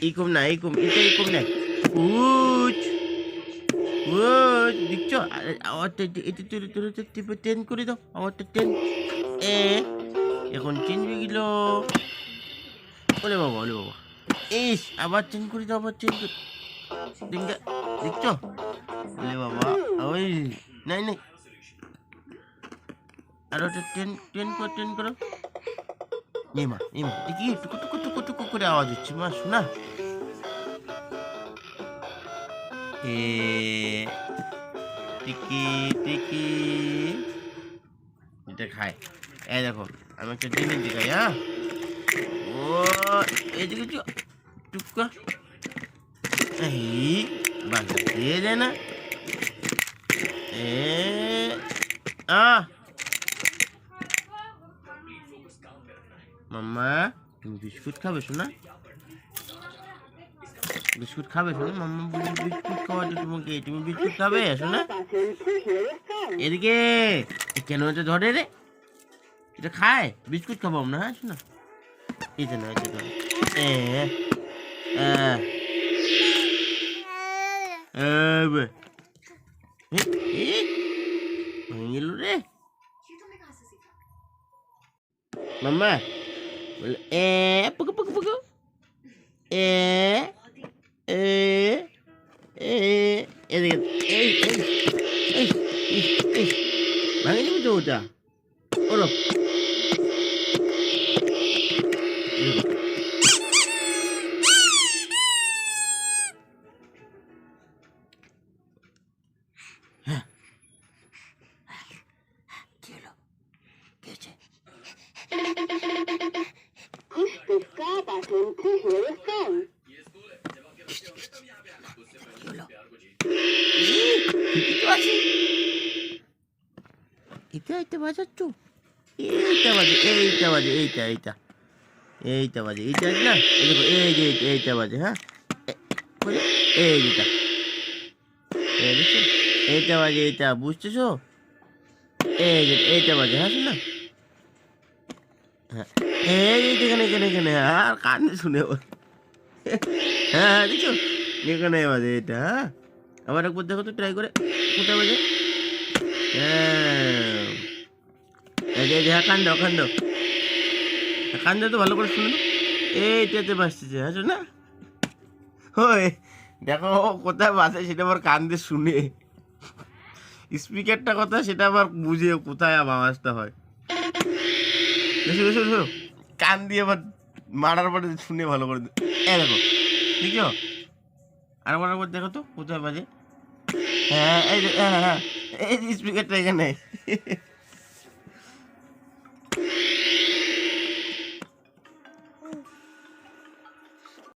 এইরকম না, এইরকম, এটা এরকম না। উচ উচ, দেখছো আওয়াজটা? এটা তোর টিপে টেন করে দাও, আওয়াজটা টেন। এ এখন চেঞ্জ হয়ে গেল। ওলে বাবা, ওলে বাবা, ইস, আবার চেঞ্জ করে দাও, আবার চেঞ্জ করে। দেখছো? ওলে বাবা, ওই নাই নাই, আর ওটা টেন করো। নেমা নেমা, দেখি টুকু টুকু টুকু টুকু করে আওয়াজ হচ্ছে, মা শোনা। এ টিকি টিকি, এটা খায়। এই দেখো, আমি একটা জিনিস দেখাই, হ্যাঁ। ও এই দেখেছো টুকা, এই বাসা দিয়ে যায় না। এ আ মাম্মা, তুমি বিস্কুট খাবে শোনা? বিস্কুট খাবে শোনা? মাম্মা বলি বিস্কুট খাওয়াতে তোমাকে, তুমি বিস্কুট খাবে শোনা? এদিকে কেন এটা ধরে রে? এটা খায়, বিস্কুট খাবো না, হ্যাঁ শোনা? এটা না, এটা ধরে। এ ভেঙে গেল রে মাম্মা। বলে পুকু পুকু পুকু, এ এ এ এদিকে, এই এই এই এই ভাঙে যাবে তো ওটা। ওরম হ্যাঁ, কি হলো? কি হয়েছে? কি হলো? ঠিকই তো আছি। এটা বাজাচ্ছ? এইটা বাজে, এইটা বাজে, এইটা এইটা বাজে, এইটা আছে না? এই দেখো, এই যে এইটা বাজে, হ্যাঁ। এই যেটা, এই দেখছো? এইটা বাজে, এইটা বুঝতেছো? এই যে এইটা বাজে, হ্যাঁ শোনা? হ্যাঁ, এই যে এখানে এখানে এখানে, আর কানে শুনে হ্যাঁ হ্যাঁ, দেখছো? এখানে বাজে এটা, হ্যাঁ। আবার একবার দেখো তো, ট্রাই করে, কোথায় বাজে? হ্যাঁ, এই যে হ্যাঁ, কান্দ তো ভালো করে শুনে। এইটাতে বাজতেছে, হ্যাঁ শোনা? ওই দেখো, কোথায় বাজে সেটা আবার কান দিয়ে শুনে, স্পিকারটা কথা সেটা আবার বুঝে কোথায় আওয়াজটা হয়। বেশি বেশি বেশি কান দিয়ে আবার মারার পরে শুনে ভালো করে। দেখো, দেখছো? আর একবার দেখো তো কোথায় বাজে। হ্যাঁ এই যে, হ্যাঁ হ্যাঁ, এই যে স্পিকারটা এখানে।